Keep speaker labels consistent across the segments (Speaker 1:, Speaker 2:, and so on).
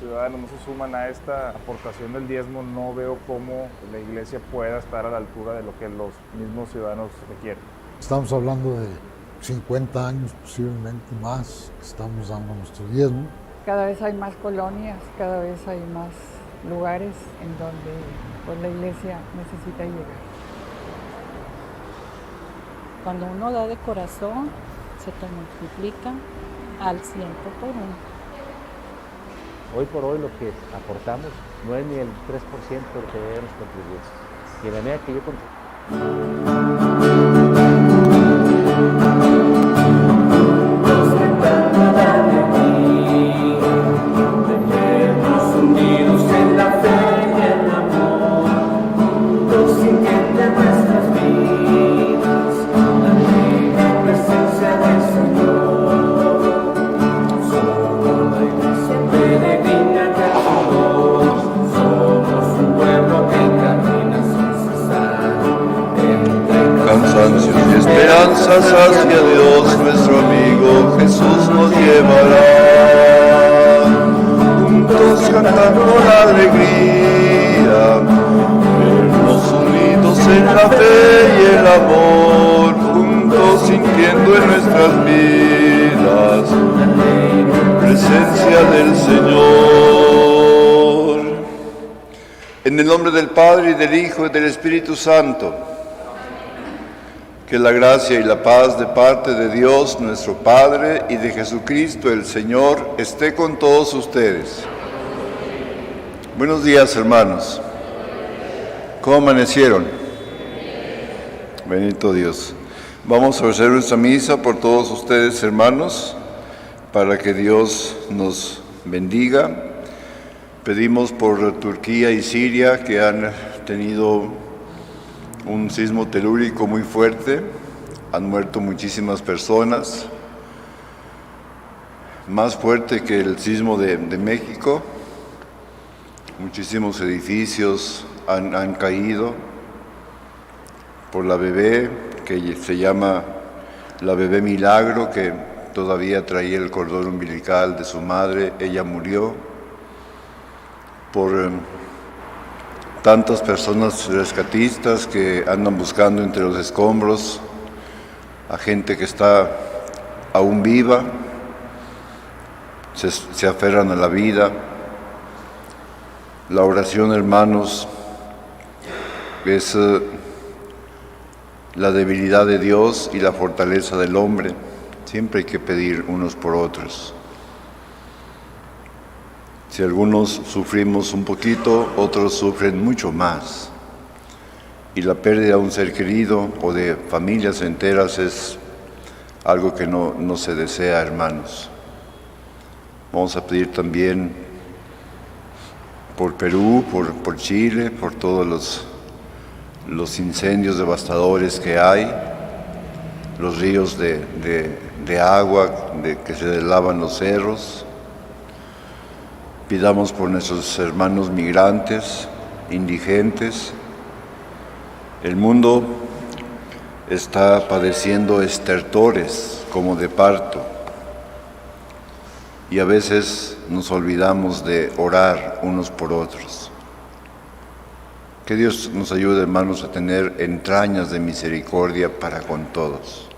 Speaker 1: ciudadanos no se suman a esta aportación del diezmo, no veo cómo la iglesia pueda estar a la altura de lo que los mismos ciudadanos requieren.
Speaker 2: Estamos hablando de 50 años, posiblemente más, estamos dando nuestro diezmo.
Speaker 3: Cada vez hay más colonias, cada vez hay más lugares en donde pues, la iglesia necesita llegar.
Speaker 4: Cuando uno da de corazón, se te multiplica al 100 por 1.
Speaker 5: Hoy por hoy lo que aportamos no es ni el 3% de lo que debemos contribuir. Y de la manera que yo
Speaker 6: unidos en la fe y el amor, los sintientes nuestras vidas, la alegre presencia del Señor. Somos la iglesia peregrina del Señor, somos un pueblo que camina sin cesar, entre
Speaker 7: cansancios y esperanzas hacia Dios, nuestro amigo Jesús nos llevará. Juntos cantando la alegría, vernos unidos en la fe y el amor, juntos sintiendo en nuestras vidas la presencia del Señor. En el nombre del Padre, y del Hijo, y del Espíritu Santo, que la gracia y la paz de parte de Dios, nuestro Padre, y de Jesucristo el Señor, esté con todos ustedes. Buenos días, hermanos. ¿Cómo amanecieron? Bendito Dios. Vamos a hacer nuestra misa por todos ustedes, hermanos, para que Dios nos bendiga. Pedimos por Turquía y Siria, que han tenido un sismo telúrico muy fuerte, han muerto muchísimas personas, más fuerte que el sismo de México. Muchísimos edificios han caído por la bebé, que se llama la bebé Milagro, que todavía traía el cordón umbilical de su madre. Ella murió. Por tantas personas rescatistas que andan buscando entre los escombros a gente que está aún viva, se aferran a la vida. La oración, hermanos, es la debilidad de Dios y la fortaleza del hombre. Siempre hay que pedir unos por otros. Si algunos sufrimos un poquito, otros sufren mucho más. Y la pérdida de un ser querido o de familias enteras es algo que no se desea, hermanos. Vamos a pedir también por Perú, por Chile, por todos los incendios devastadores que hay, los ríos de agua que se deslavan los cerros. Pidamos por nuestros hermanos migrantes, indigentes. El mundo está padeciendo estertores como de parto, y a veces nos olvidamos de orar unos por otros. Que Dios nos ayude, hermanos, a tener entrañas de misericordia para con todos.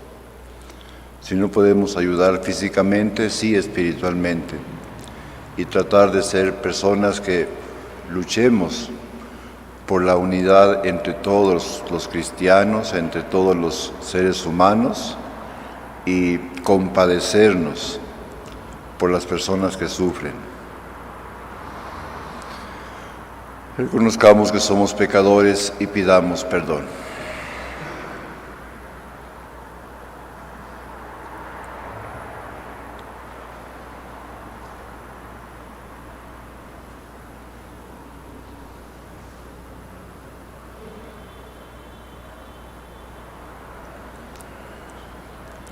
Speaker 7: Si no podemos ayudar físicamente, sí espiritualmente, y tratar de ser personas que luchemos por la unidad entre todos los cristianos, entre todos los seres humanos, y compadecernos por las personas que sufren. Reconozcamos que somos pecadores y pidamos perdón.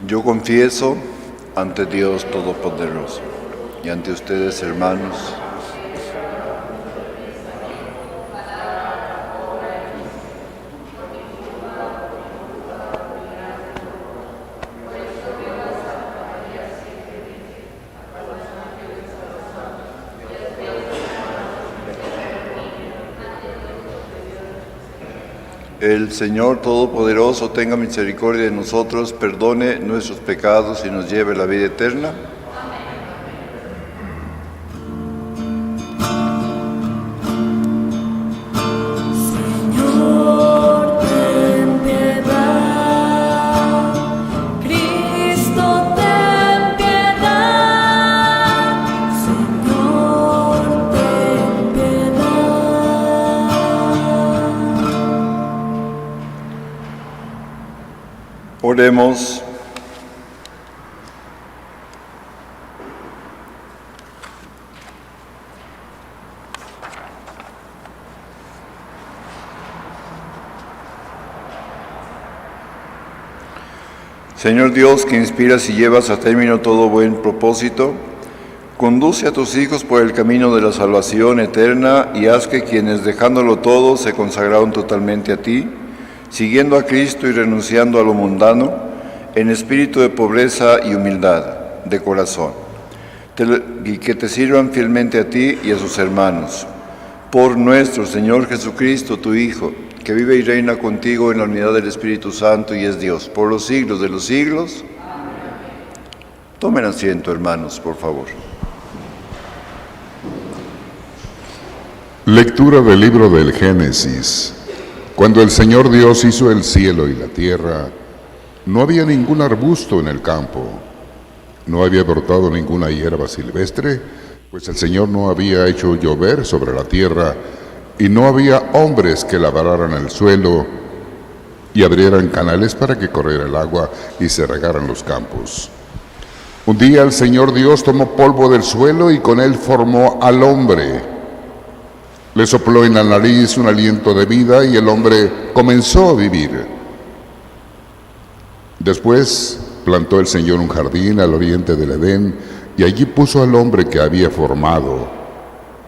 Speaker 7: Yo confieso ante Dios Todopoderoso y ante ustedes, hermanos, El Señor Todopoderoso tenga misericordia de nosotros, perdone nuestros pecados y nos lleve a la vida eterna.
Speaker 6: Señor, ten piedad. Cristo, ten piedad. Señor, ten piedad.
Speaker 7: Oremos. Señor Dios, que inspiras y llevas a término todo buen propósito, conduce a tus hijos por el camino de la salvación eterna y haz que quienes dejándolo todo se consagraron totalmente a ti, siguiendo a Cristo y renunciando a lo mundano, en espíritu de pobreza y humildad de corazón, y que te sirvan fielmente a ti y a sus hermanos. Por nuestro Señor Jesucristo, tu Hijo, que vive y reina contigo en la unidad del Espíritu Santo y es Dios, por los siglos de los siglos. Tomen asiento, hermanos, por favor.
Speaker 8: Lectura del libro del Génesis. Cuando el Señor Dios hizo el cielo y la tierra, no había ningún arbusto en el campo, no había brotado ninguna hierba silvestre, pues el Señor no había hecho llover sobre la tierra, y no había hombres que labraran el suelo y abrieran canales para que corriera el agua y se regaran los campos. Un día el Señor Dios tomó polvo del suelo y con él formó al hombre. Le sopló en la nariz un aliento de vida y el hombre comenzó a vivir. Después plantó el Señor un jardín al oriente del Edén y allí puso al hombre que había formado.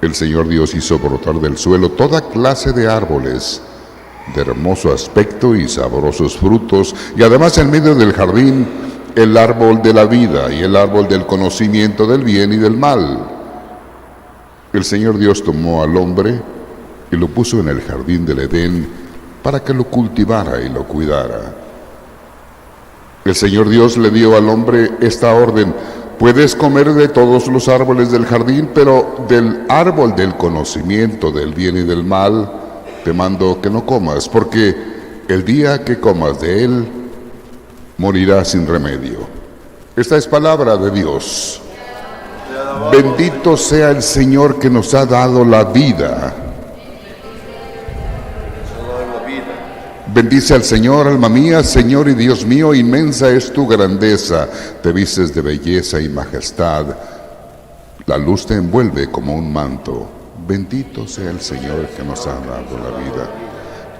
Speaker 8: El Señor Dios hizo brotar del suelo toda clase de árboles, de hermoso aspecto y sabrosos frutos, y además en medio del jardín el árbol de la vida y el árbol del conocimiento del bien y del mal. El Señor Dios tomó al hombre y lo puso en el jardín del Edén para que lo cultivara y lo cuidara. El Señor Dios le dio al hombre esta orden: puedes comer de todos los árboles del jardín, pero del árbol del conocimiento del bien y del mal te mando que no comas, porque el día que comas de él morirás sin remedio. Esta es palabra de Dios. Bendito sea el Señor que nos ha dado la vida. Bendice al Señor, alma mía, Señor y Dios mío, inmensa es tu grandeza, te vistes de belleza y majestad, la luz te envuelve como un manto. Bendito sea el Señor que nos ha dado la vida.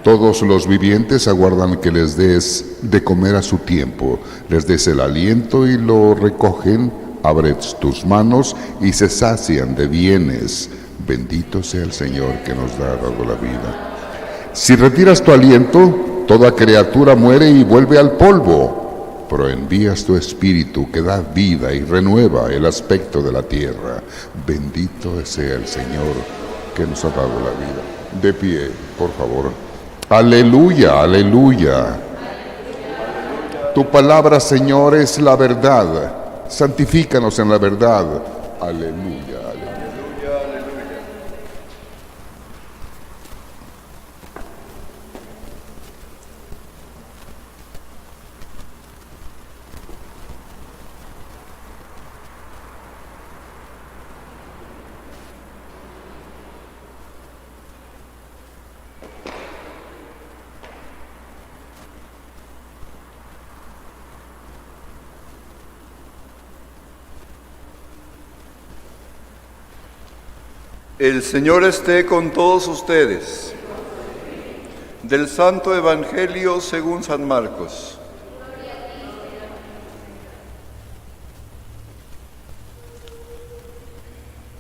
Speaker 8: Todos los vivientes aguardan que les des de comer a su tiempo, les des el aliento y lo recogen, abres tus manos y se sacian de bienes. Bendito sea el Señor que nos ha dado la vida. Si retiras tu aliento, toda criatura muere y vuelve al polvo, pero envías tu espíritu que da vida y renueva el aspecto de la tierra. Bendito sea el Señor que nos ha dado la vida. De pie, por favor. Aleluya, aleluya. Tu palabra, Señor, es la verdad. Santifícanos en la verdad. Aleluya, aleluya.
Speaker 7: El Señor esté con todos ustedes. Del Santo Evangelio según San Marcos.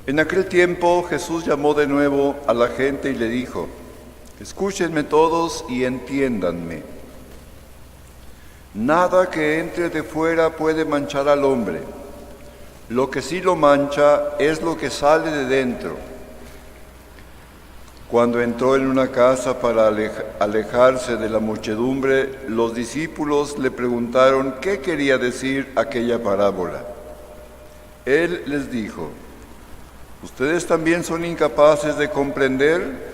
Speaker 7: En aquel tiempo Jesús llamó de nuevo a la gente y le dijo: escúchenme todos y entiéndanme. Nada que entre de fuera puede manchar al hombre. Lo que sí lo mancha es lo que sale de dentro. Cuando entró en una casa para alejarse de la muchedumbre, los discípulos le preguntaron qué quería decir aquella parábola. Él les dijo: ¿ustedes también son incapaces de comprender?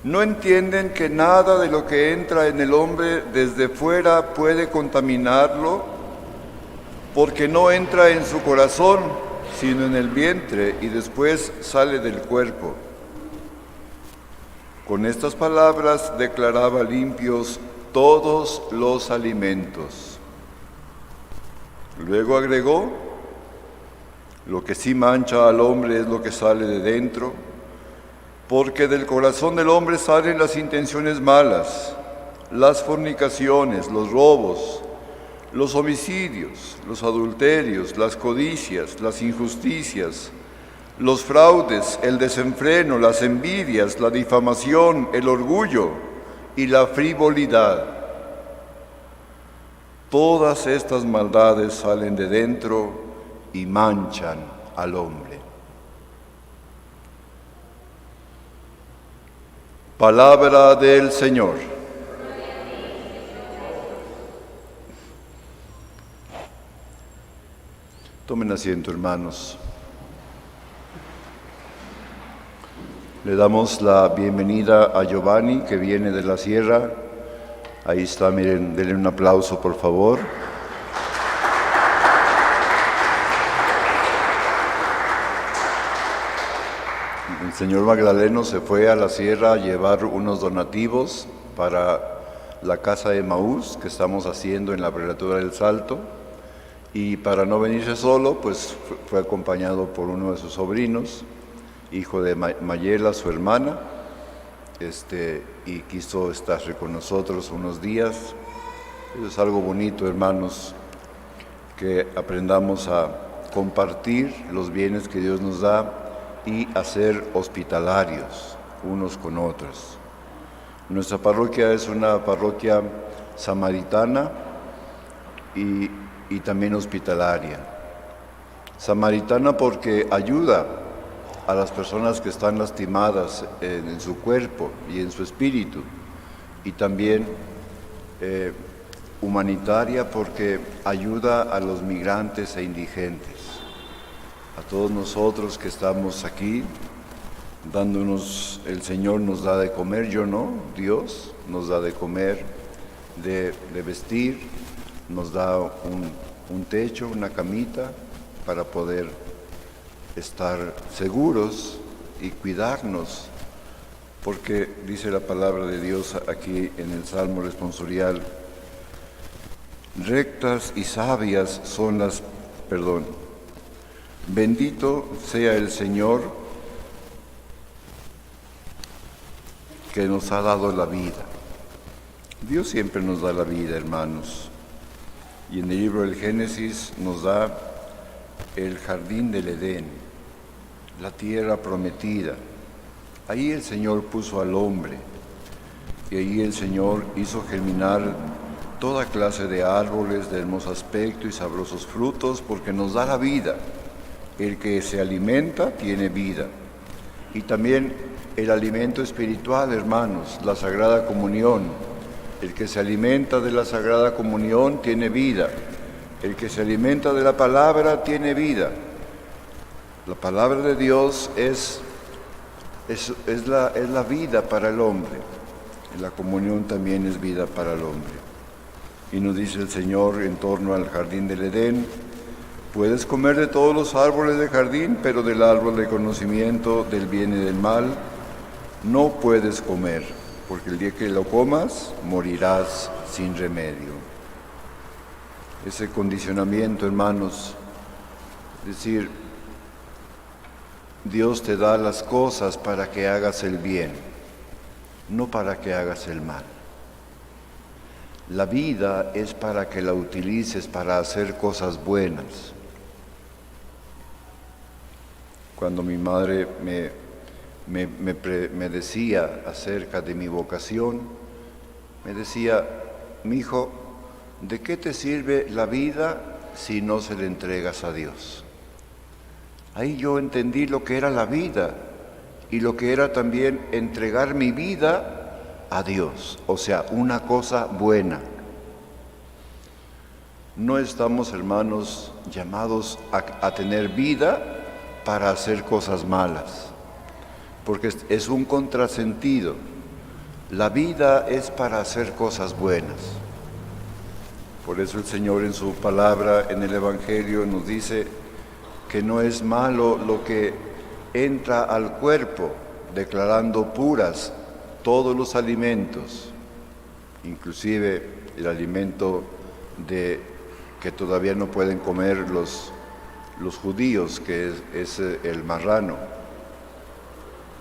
Speaker 7: ¿No entienden que nada de lo que entra en el hombre desde fuera puede contaminarlo? Porque no entra en su corazón, sino en el vientre y después sale del cuerpo. Con estas palabras declaraba limpios todos los alimentos. Luego agregó: lo que sí mancha al hombre es lo que sale de dentro, porque del corazón del hombre salen las intenciones malas, las fornicaciones, los robos, los homicidios, los adulterios, las codicias, las injusticias, los fraudes, el desenfreno, las envidias, la difamación, el orgullo y la frivolidad. Todas estas maldades salen de dentro y manchan al hombre. Palabra del Señor. Tomen asiento, hermanos. Le damos la bienvenida a Giovanni, que viene de la sierra. Ahí está, miren, denle un aplauso, por favor. El señor Magdaleno se fue a la sierra a llevar unos donativos para la casa de Emaús que estamos haciendo en la prelatura del Salto, y para no venirse solo, pues fue acompañado por uno de sus sobrinos, hijo de Mayela, su hermana, y quiso estar con nosotros unos días. Eso es algo bonito, hermanos, que aprendamos a compartir los bienes que Dios nos da y a ser hospitalarios unos con otros. Nuestra parroquia es una parroquia samaritana y también hospitalaria. Samaritana porque ayuda a las personas que están lastimadas en su cuerpo y en su espíritu, y también humanitaria porque ayuda a los migrantes e indigentes. A todos nosotros que estamos aquí, dándonos, el Señor nos da de comer, yo no, Dios nos da de comer, de vestir, nos da un techo, una camita para poder estar seguros y cuidarnos, porque dice la palabra de Dios aquí en el Salmo responsorial: rectas y sabias son las, bendito sea el Señor que nos ha dado la vida. Dios siempre nos da la vida, hermanos. Y en el libro del Génesis nos da el jardín del Edén, la tierra prometida. Ahí el Señor puso al hombre, y ahí el Señor hizo germinar toda clase de árboles de hermoso aspecto y sabrosos frutos, porque nos da la vida. El que se alimenta tiene vida. Y también el alimento espiritual, hermanos, la Sagrada Comunión. El que se alimenta de la Sagrada Comunión tiene vida. El que se alimenta de la palabra tiene vida. La palabra de Dios es la vida para el hombre. Y la comunión también es vida para el hombre. Y nos dice el Señor en torno al jardín del Edén: puedes comer de todos los árboles del jardín, pero del árbol del conocimiento del bien y del mal no puedes comer, porque el día que lo comas morirás sin remedio. Ese condicionamiento, hermanos, es decir, Dios te da las cosas para que hagas el bien, no para que hagas el mal. La vida es para que la utilices para hacer cosas buenas. Cuando mi madre me decía acerca de mi vocación, me decía: mi hijo, ¿de qué te sirve la vida si no se la entregas a Dios? Ahí yo entendí lo que era la vida y lo que era también entregar mi vida a Dios, o sea, una cosa buena. No estamos, hermanos, llamados a tener vida para hacer cosas malas, porque es un contrasentido. La vida es para hacer cosas buenas. Por eso el Señor en su palabra, en el Evangelio, nos dice que no es malo lo que entra al cuerpo, declarando puras todos los alimentos, inclusive el alimento que todavía no pueden comer los judíos, que es el marrano.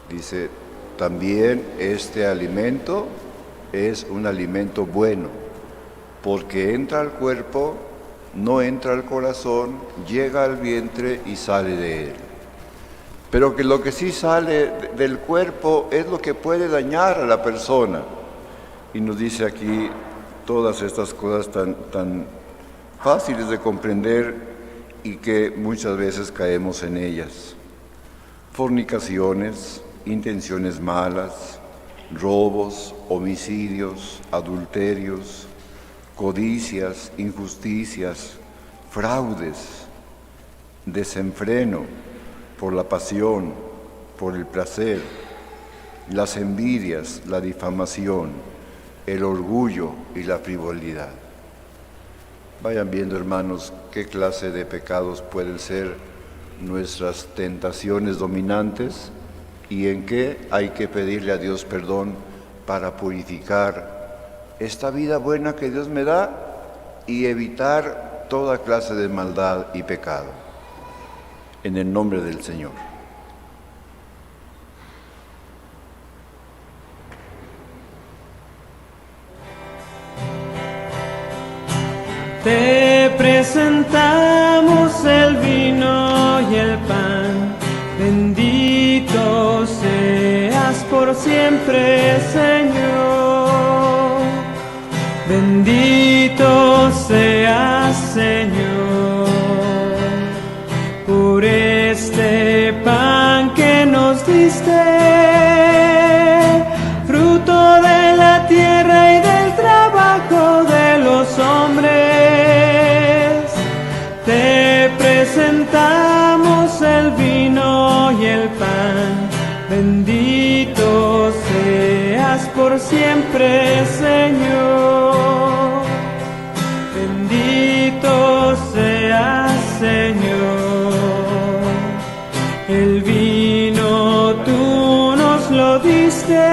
Speaker 7: Dice, también este alimento es un alimento bueno, porque entra al cuerpo, no entra al corazón, llega al vientre y sale de él. Pero que lo que sí sale del cuerpo es lo que puede dañar a la persona. Y nos dice aquí todas estas cosas tan fáciles de comprender y que muchas veces caemos en ellas. Fornicaciones, intenciones malas, robos, homicidios, adulterios, codicias, injusticias, fraudes, desenfreno por la pasión, por el placer, las envidias, la difamación, el orgullo y la frivolidad. Vayan viendo, hermanos, qué clase de pecados pueden ser nuestras tentaciones dominantes y en qué hay que pedirle a Dios perdón para purificar esta vida buena que Dios me da y evitar toda clase de maldad y pecado. En el nombre del Señor.
Speaker 9: Te presentamos el vino y el pan, bendito seas por siempre, Señor. Bendito seas, Señor, por este pan que nos diste, fruto de la tierra y del trabajo de los hombres. Te presentamos el vino y el pan, bendito seas por siempre, Señor. Bendito seas, Señor. El vino tú nos lo diste,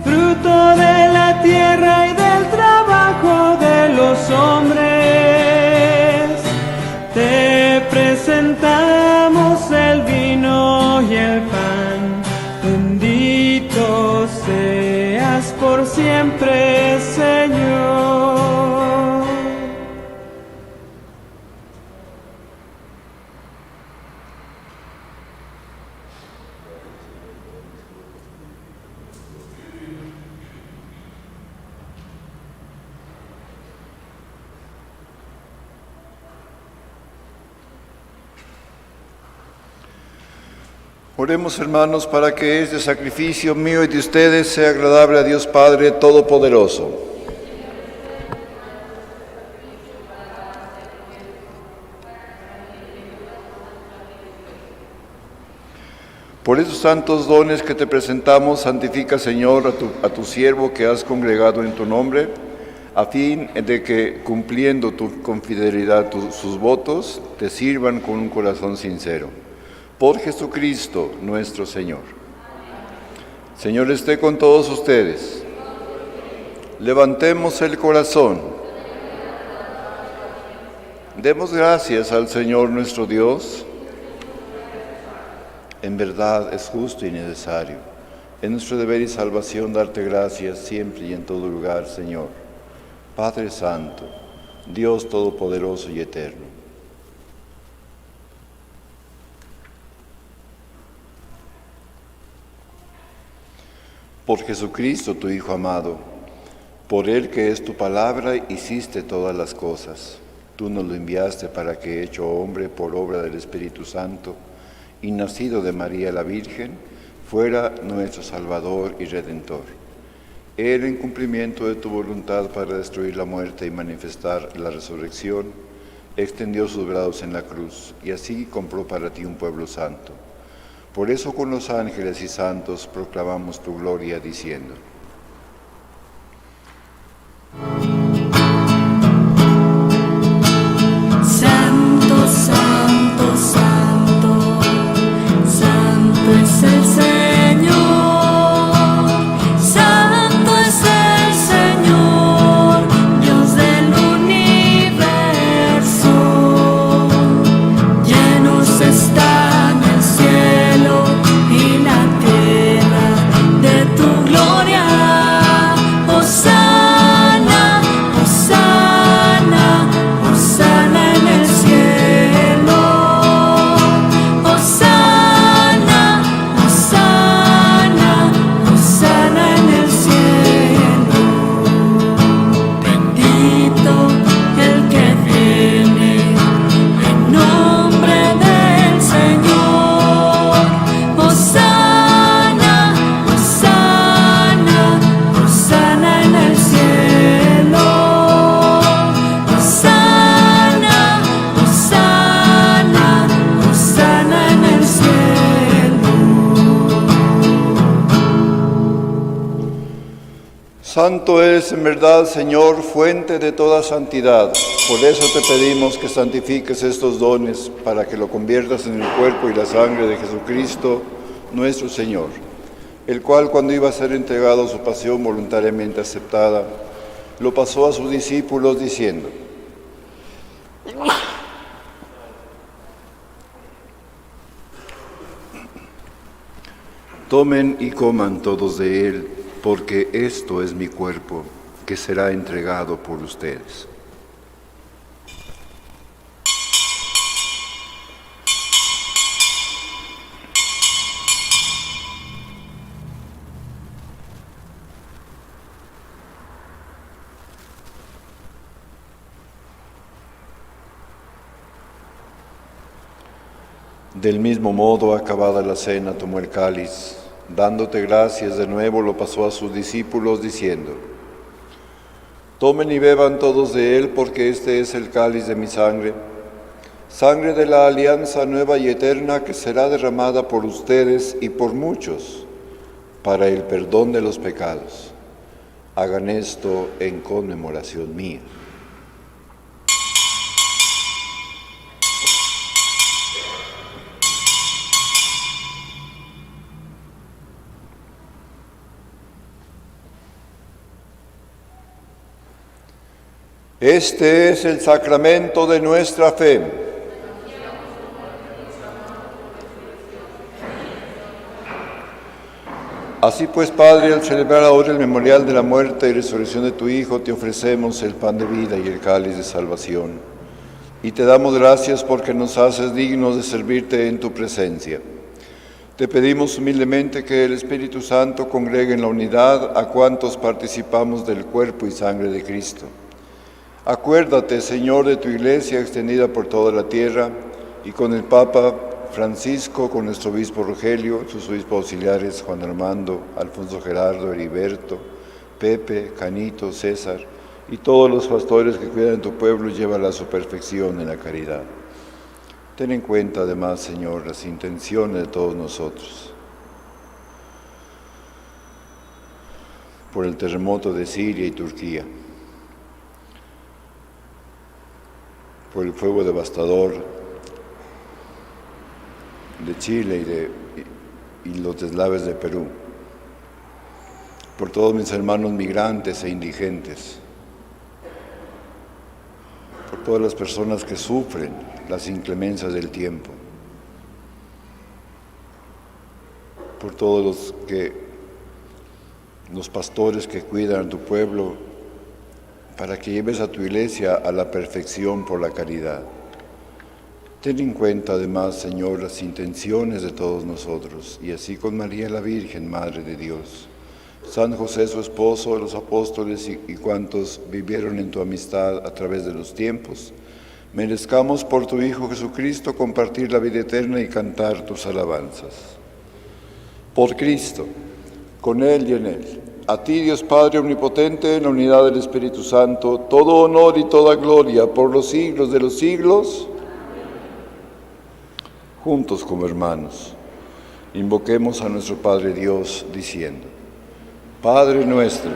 Speaker 9: fruto de la tierra y del trabajo de los hombres. Te presentamos el vino y el pan, bendito seas por siempre, Señor.
Speaker 7: Oremos, hermanos, para que este sacrificio mío y de ustedes sea agradable a Dios Padre Todopoderoso. Por esos santos dones que te presentamos, santifica, Señor, a tu siervo que has congregado en tu nombre, a fin de que, cumpliendo con fidelidad sus votos, te sirvan con un corazón sincero. Por Jesucristo nuestro Señor. Señor, esté con todos ustedes. Levantemos el corazón. Demos gracias al Señor nuestro Dios. En verdad es justo y necesario. Es nuestro deber y salvación darte gracias siempre y en todo lugar, Señor. Padre Santo, Dios Todopoderoso y Eterno. Por Jesucristo, tu Hijo amado, por Él que es tu palabra, hiciste todas las cosas. Tú nos lo enviaste para que, hecho hombre por obra del Espíritu Santo, y nacido de María la Virgen, fuera nuestro Salvador y Redentor. Él, en cumplimiento de tu voluntad para destruir la muerte y manifestar la resurrección, extendió sus brazos en la cruz y así compró para ti un pueblo santo. Por eso con los ángeles y santos proclamamos tu gloria diciendo:
Speaker 6: Santo, santo, santo, santo es el Señor, santo es el Señor, Dios del universo. Llenos están el cielo y la tierra de tu gloria. Hosana, Hosana, Hosana en el cielo. Hosana, Hosana, Hosana en el cielo. Bendito el que viene en nombre del Señor. Hosana, Hosana, Hosana en el cielo. Hosana, Hosana, Hosana en el cielo.
Speaker 7: Santo eres en verdad, Señor, fuente de toda santidad. Por eso te pedimos que santifiques estos dones, para que lo conviertas en el cuerpo y la sangre de Jesucristo, nuestro Señor, el cual, cuando iba a ser entregado a su pasión voluntariamente aceptada, lo pasó a sus discípulos diciendo: Tomen y coman todos de él, porque esto es mi cuerpo, que será entregado por ustedes. Del mismo modo, acabada la cena, tomó el cáliz, dándote gracias de nuevo, lo pasó a sus discípulos diciendo: Tomen y beban todos de él, porque este es el cáliz de mi sangre, sangre de la alianza nueva y eterna, que será derramada por ustedes y por muchos para el perdón de los pecados. Hagan esto en conmemoración mía. Este es el sacramento de nuestra fe. Así pues, Padre, al celebrar ahora el memorial de la muerte y resurrección de tu Hijo, te ofrecemos el pan de vida y el cáliz de salvación. Y te damos gracias porque nos haces dignos de servirte en tu presencia. Te pedimos humildemente que el Espíritu Santo congregue en la unidad a cuantos participamos del cuerpo y sangre de Cristo. Acuérdate, Señor, de tu Iglesia extendida por toda la tierra, y con el Papa Francisco, con nuestro obispo Rogelio, sus obispos auxiliares Juan Armando, Alfonso Gerardo, Heriberto, Pepe, Canito, César, y todos los pastores que cuidan tu pueblo, llévala a su perfección en la caridad. Ten en cuenta además, Señor, las intenciones de todos nosotros. Por el terremoto de Siria y Turquía, por el fuego devastador de Chile y los deslaves de Perú, por todos mis hermanos migrantes e indigentes, por todas las personas que sufren las inclemencias del tiempo, por todos los pastores que cuidan a tu pueblo, para que lleves a tu Iglesia a la perfección por la caridad. Ten en cuenta además, Señor, las intenciones de todos nosotros, y así con María la Virgen, Madre de Dios, San José, su esposo, los apóstoles y cuantos vivieron en tu amistad a través de los tiempos, merezcamos por tu Hijo Jesucristo compartir la vida eterna y cantar tus alabanzas. Por Cristo, con Él y en Él, a ti, Dios Padre Omnipotente, en la unidad del Espíritu Santo, todo honor y toda gloria por los siglos de los siglos. Juntos como hermanos, invoquemos a nuestro Padre Dios diciendo: Padre nuestro,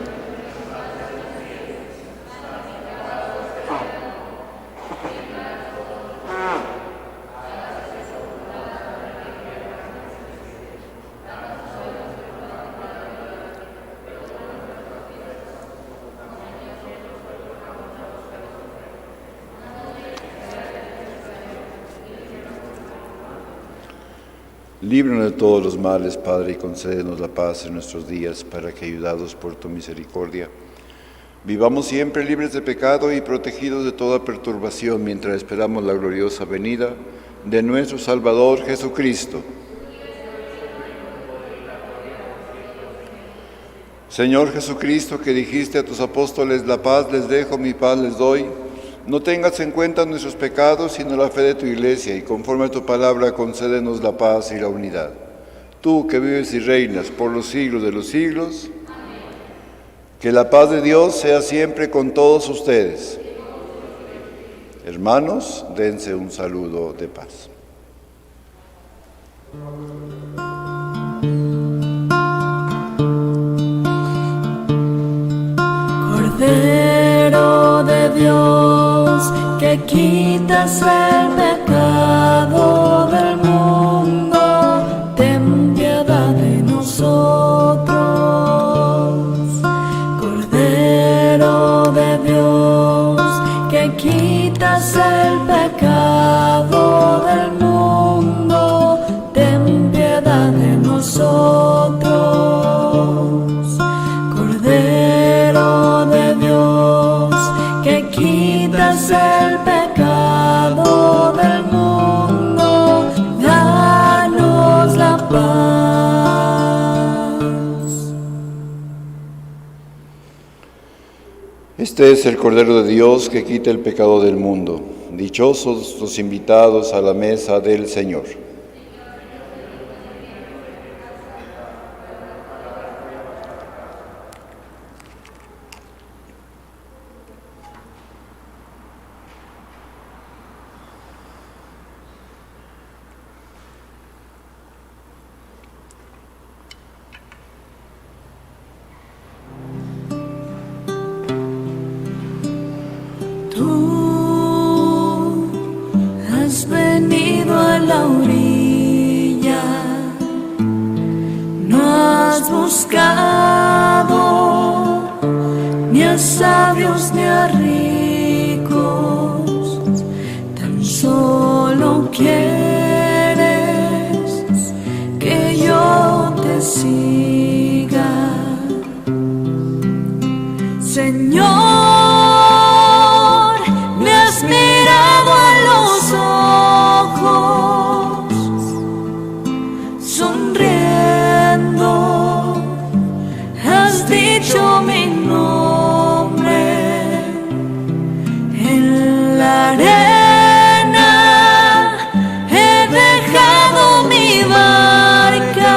Speaker 7: líbranos de todos los males, Padre, y concédenos la paz en nuestros días, para que, ayudados por tu misericordia, vivamos siempre libres de pecado y protegidos de toda perturbación, mientras esperamos la gloriosa venida de nuestro Salvador Jesucristo. Señor Jesucristo, que dijiste a tus apóstoles: la paz les dejo, mi paz les doy, no tengas en cuenta nuestros pecados, sino la fe de tu Iglesia, y conforme a tu palabra concédenos la paz y la unidad. Tú que vives y reinas por los siglos de los siglos, que la paz de Dios sea siempre con todos ustedes. Hermanos, dense un saludo de paz.
Speaker 6: Cordero de Dios, que quitas el pecado del mundo, ten piedad de nosotros. Cordero de Dios, que quitas el pecado del mundo, ten piedad de nosotros. Cordero de Dios, que quitas el pecado del mundo, danos la paz.
Speaker 7: Este es el Cordero de Dios que quita el pecado del mundo. Dichosos los invitados a la mesa del Señor.
Speaker 6: Tú has venido a la orilla, no has buscado ni a sabios ni a ricos, tan solo quieres que yo te siga, Señor. Me has mirado a los ojos, sonriendo, has dicho mi nombre. En la arena he dejado mi barca,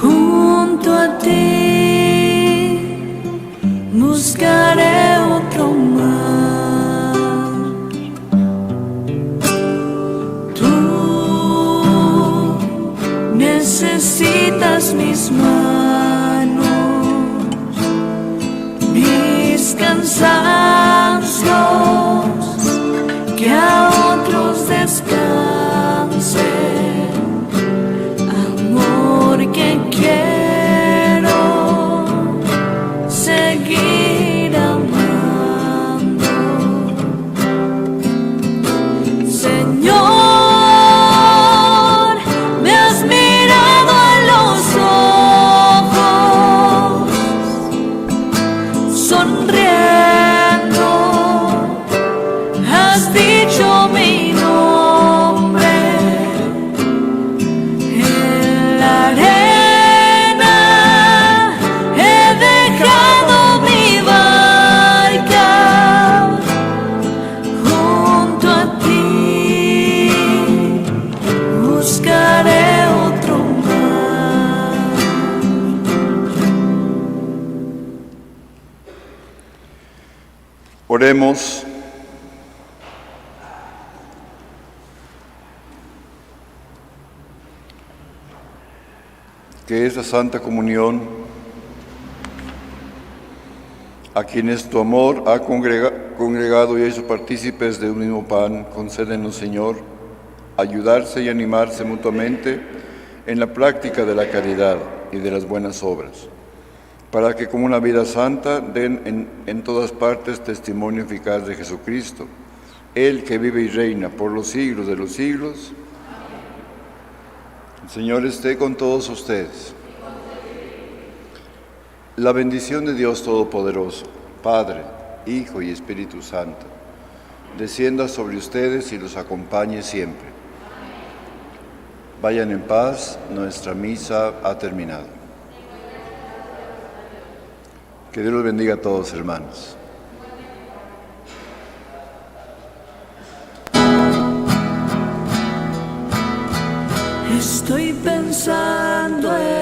Speaker 6: junto a ti buscaré otro mar. Tú necesitas mis manos
Speaker 7: Oremos. Que esa Santa Comunión, a quienes tu amor ha congregado y hecho partícipes de un mismo pan, concédenos, Señor, ayudarse y animarse mutuamente en la práctica de la caridad y de las buenas obras, para que como una vida santa den en todas partes testimonio eficaz de Jesucristo, Él que vive y reina por los siglos de los siglos. El Señor esté con todos ustedes. La bendición de Dios Todopoderoso, Padre, Hijo y Espíritu Santo, descienda sobre ustedes y los acompañe siempre. Vayan en paz, nuestra misa ha terminado. Que Dios los bendiga a todos, hermanos.
Speaker 6: Estoy pensando en